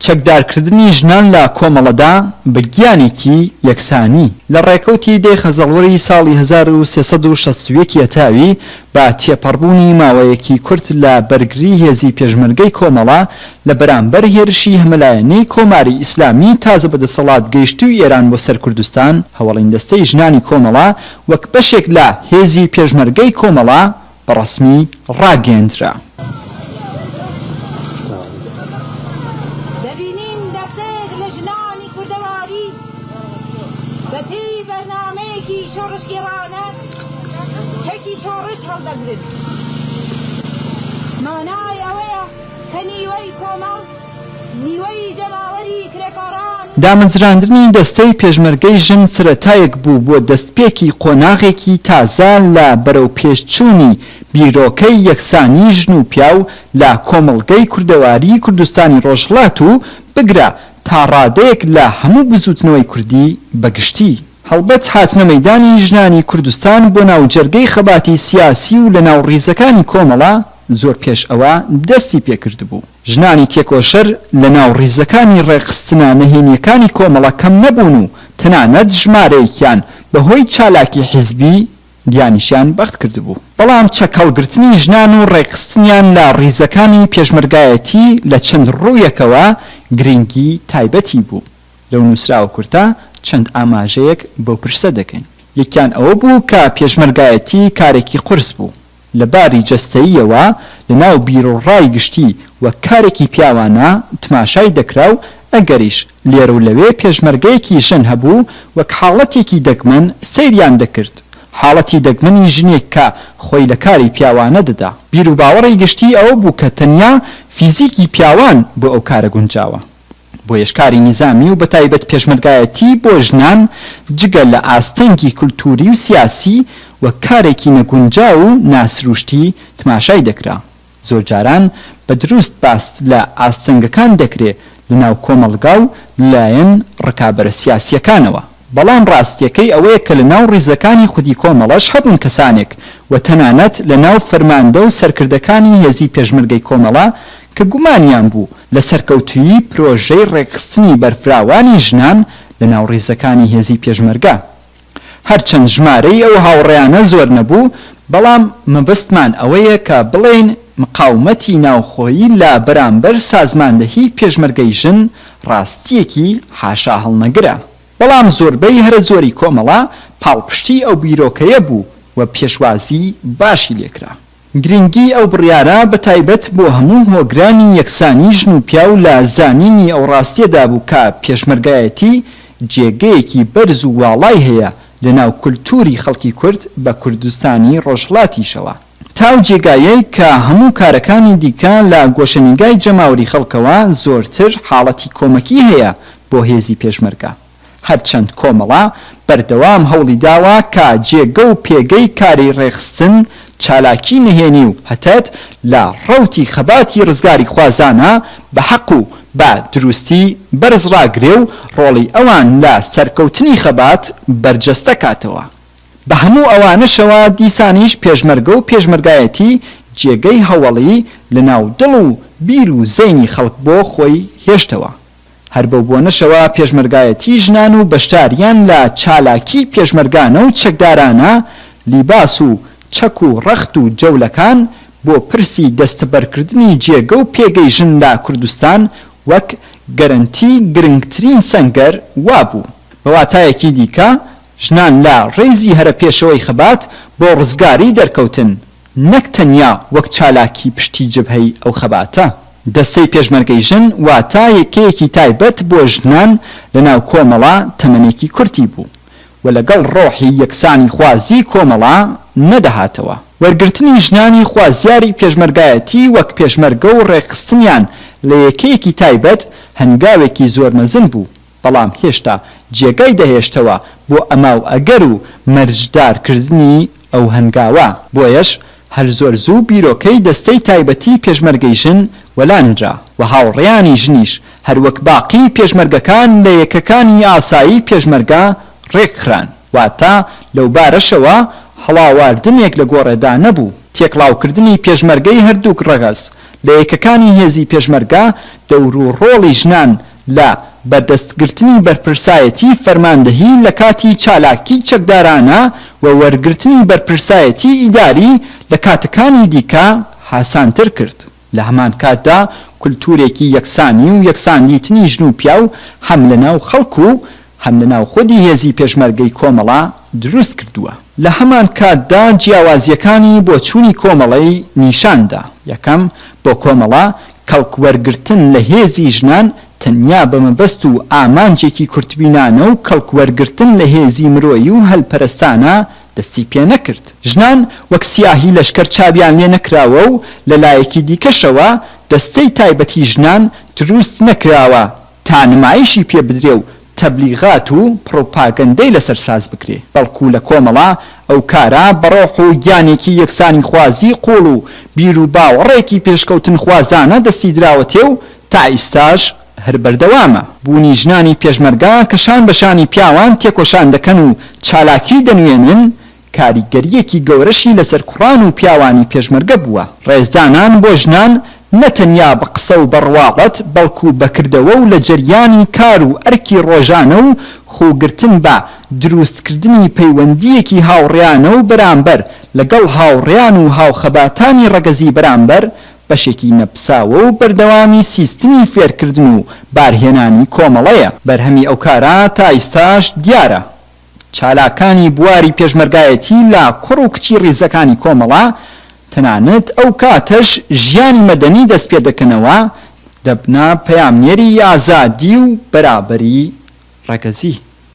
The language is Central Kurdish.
چەکدارکردنی ژنان لە کۆمەڵەدا بە گیانێکی یەکسانی لە ڕێکەوتی دەی خەزەڵوەری ساڵی 1361 تاوی بە تێپەڕبوونی ماوەیەکی کورت لە بەرگری هێزی پێشمەرگەی کۆمەڵە لە بەرامبەر هێرشی هەمەلایەنەی کۆماری ئیسلامی تازە بەدەسەڵات گەیشتووی ئێران بۆ سەر کوردستان هەوڵین دەستەی ژنانی کۆمەڵە وەک بەشێک لە هێزی پێشمەرگەی کۆمەڵە بەڕەسمی ڕاگەیەندرا. شۆڕشگێڕانە چەکی شۆڕش هەڵدەگرن مانای ئەوەیە کە نیوەی کۆمەڵ نیوەی جەماوەری کرێکاران دامەزراندنی دەستەی پێشمەرگەی ژن سەرەتایەک بوو بۆ دەستپێکی قۆناغێکی تازە لە بەرەو پێشچوونی بیرۆکەی یەکسانی ژن و پیاو لە کۆمەڵگەی کوردەواری کوردستانی ڕۆژهەڵات و بگرە تا ڕادەیەک لە هەموو بزوتنەوەی کوردی بەگشتی. هەڵبەت هاتنە مەیدانی ژنانی کوردستان بۆ ناو جەرگەی خەباتی سیاسی و لە ناو ڕیزەکانی کۆمەڵە زۆر پێش ئەوە دەستی پێکرد بوو. ژنانی تێکۆشەر لە ناو ڕیزەکانی ڕێخستنە نەهێنیەکانی کۆمەڵە کەم نەبوون و تەنانەت ژمارەیەکیان بەهۆی چالاکی حیزبی دیانیشیان بەخت کردبوو. بەڵام چەک هەڵگرتنی ژنان و ڕێخستنیان لە ڕیزەکانی پێشمەرگایەتی لە چەند ڕوویەکەوە گرنگی تایبەتی بوو. لەو نووسراوە کورتە چەند ئاماژەیەک بۆ پرسە دەکەین. یەکیان ئەوە بوو کە پێشمەرگایەتی کارێکی قورس بوو لە باری جەستەییەوە لە ناو بیرۆڕای گشتی وە کارێکی پیاوانە تماشای دەکرا و ئەگەریش لێرە و لەوێ پێشمەرگەیەکی ژن هەبوو وەک حاڵەتێکی دەگمەن سەیریان دەکرد. حاڵەتی دەگمەنی ژنێک کە خۆی لە کاری پیاوانە دەدا. بیر و باوەڕی گشتی ئەوە بوو کە تەنیا فیزیکی پیاوان بۆ ئەو کارە گونجاوە. بۆ یەشکاری نیزامی و بەتایبەت پێشمەرگایەتی بۆ ژنان جگە لە ئاستەنگی کولتوری و سیاسی و کارێکی نەگونجاو و ناسروشتی تماشای دەکرا. زۆر جاران بە دروست باست لە ئاستەنگەکان دەکرێت لە ناو کۆمەڵگا و لایەن ڕکابەرە سیاسیەکانەوە. بەڵام ڕاستیەکەی ئەوەیە کە لە ناو ڕیزەکانی خودی کۆمەڵەش هەبوون کەسانێک و تەنانەت لە ناو فەرماندە و سەرکردەکانی هێزی پێشمەرگەی کۆمەڵە کە گومانیان بوو لە سەرکەوتویی پرۆژەی ڕێکخستنی بەرفراوانی ژنان لە ناو ڕیزەکانی هێزی پێشمەرگە. هەرچەند ژمارەی ئەو هاوڕێیانە زۆر نەبوو، بەڵام مەبەستمان ئەوەیە کە بڵێن مقاومەتی ناوخۆیی لە بەرامبەر سازماندەهی پێشمەرگەی ژن ڕاستیەکی حاشا هەڵنەگرە. بەڵام زۆربەی هەرە زۆری کۆمەڵە پاڵپشتی ئەو بیرۆکەیە بوو و پێشوازی باشی لێکرا. گرنگی ئەو بڕیارە بەتایبەت بۆ هەموو هۆگرانی یەکسانی ژن و پیاو لە زانینی ئەو ڕاستیەدا بوو کە پێشمەرگایەتی جێگەیەکی بەرز و واڵای هەیە لە ناو کولتوری خەڵکی کورد بە کوردستانی ڕۆژهەڵاتیشەوە. تاو جێگایەی کە هەموو کارەکانی دیکە لە گۆشەنیگای جەماوەری خەڵکەوە زۆرتر حاڵەتی کۆمەکی هەیە بۆ هێزی پێشمەرگە. هەرچەند کۆمەڵە بەردەوام هەوڵی داوە کە جێگە و پێگەی کاری ڕێخستن چالاکی نهێنی و هەتەت لە ڕەوتی خەباتی ڕزگاری خوازانە بە حەق و بە دروستی بەرز ڕاگرێ و ڕۆڵی ئەوان لە سەرکەوتنی خەبات بەرجەستە کاتەوە. بە هەموو ئەوانەشەوە دیسانیش پێشمەرگە و پێشمەرگایەتی جێگەی هەوڵی لە ناو دڵ و بیر و زەینی خەڵک بۆ خۆی هێشتەوە. هەر بەو بۆنەشەوە پێشمەرگایەتی ژنان و بەشداریان لە چالاکی پێشمەرگانە و چەکدارانە لیباس و چەک و ڕەخت و جەولەکان بۆ پرسی دەستەبەرکردنی جێگە و پێگەی ژن لە کوردستان وەک گەرنتی گرنگترین سەنگەر وابوو. بەواتایەکی دیکە ژنان لە ڕێزی هەرە پێشەوەی خەبات بۆ ڕزگاری دەرکەوتن، نەک تەنیا وەک چالاکی پشتی جبهەی ئەو خەباتە. دەستەی پێشمەرگەی ژن واتە یەکەیەکی تایبەت بۆ ژنان لە ناو کۆمەڵە تەمەنێکی کورتی بوو و لەگەڵ ڕۆحی یەکسانی خوازی کۆمەڵە نەدەهاتەوە. وەرگرتنی ژنانی خوازیاری پێشمەرگایەتی وەک پێشمەرگە و ڕێخستنیان لە یەکەیەکی تایبەت هەنگاوێکی زۆر مەزن بوو، بەڵام هێشتا جێگای دەهێشتەوە بۆ ئەماو ئەگەر و مەرجدارکردنی ئەو هەنگاوە. بۆیەش هەر زۆر زوو بیرۆکەی دەستەی تایبەتی پێشمەرگەی ژن وەلانرا و هاوڕێیانی ژنیش هەروەک باقی پێشمەرگەکان لە یەکەکانی ئاسایی پێشمەرگە ڕێکخران، واتە لەو بارەشەوە هەڵاواردنێک لە گۆڕێدا نەبوو. تێکڵاوکردنی پێشمەرگەی هەردووک ڕەگەز لە یەکەکانی هێزی پێشمەرگە دەور و ڕۆڵی ژنان لە بەردەستگرتنی بەرپرسایەتی فەرماندەهی لە کاتی چالاکی چەکدارانە و وەرگرتنی بەرپرسایەتی ئیداری لە کاتەکانی دیکە حاسانتر کرد. لە هەمان کاتدا کولتورێکی یەکسانی و یەکساندیتنی ژن و پیا و هەم لەناو خەڵک و هەم لەناو خودی هێزی پێشمەرگەی کۆمەڵە دروست کردووە. لە هەمان کاتدا جیاوازیەکانی بۆ چوونی کۆمەڵەی نیشاندا. یەکەم بۆ کۆمەڵە کەڵکوەرگرتن لە هێزی ژنان تەنیا بەمەبەست و ئامانجێکی کورتبینانە و کەڵکوەرگرتن لە هێزی مرۆیی و هەلپەرستانە دەستی پێ نەکرد. ژنان وەک سیاهی لەشکەر چاویان لێ نەکراوە و لەلایەکی دیکەشەوە دەستەی تایبەتی ژنان دروست نەکراوە تا نمایشی پێ بدرێ و تەبلیغات و پڕۆپاگەندەی لەسەر ساز بکرێ، بەڵکو لە کۆمەڵە ئەو کارە بەڕۆح و گیانێکی یەکسانی خوازی قوڵ و بیر و باوەڕێکی پێشکەوتن خوازانە دەستی دراوەتێ و تا ئیستاش هەر بەردەوامە. بوونی ژنانی پێشمەرگە کەشان بەشانی پیاوان تێکۆشان دەکەن و چالاکی دەنوێنن کاریگەریەکی گەورەشی لەسەر کوڕان و پیاوانی پێشمەرگە بووە. ڕێزدانان بۆ ژنان نەتەنیا بە قسە و بەڕواڵەت بەڵکو بەکردەوە و لە جەریانی کار و ئەرکی ڕۆژانە و خۆگرتن بە دروستکردنی پەیوەندیەکی هاوڕێیانە و بەرامبەر لەگەڵ هاوڕێیان و هاوخەباتانی ڕەگەزی بەرامبەر بەشێکی نەپساوە و بەردەوامی سیستمی فێرکردن و بارهێنانی کۆمەڵەیە. بەرهەمی ئەو کارە تا ئیستاش دیارە چالاکانی بواری پێشمەرگایەتی لە کوڕ و کچی ڕیزەکانی کۆمەڵە تەنانەت ئەو کاتەش ژیانی مەدەنی دەست پێ دەکەنەوە دەبنە پەیامنێری ئازادی و بەرابەری ڕەگەزی.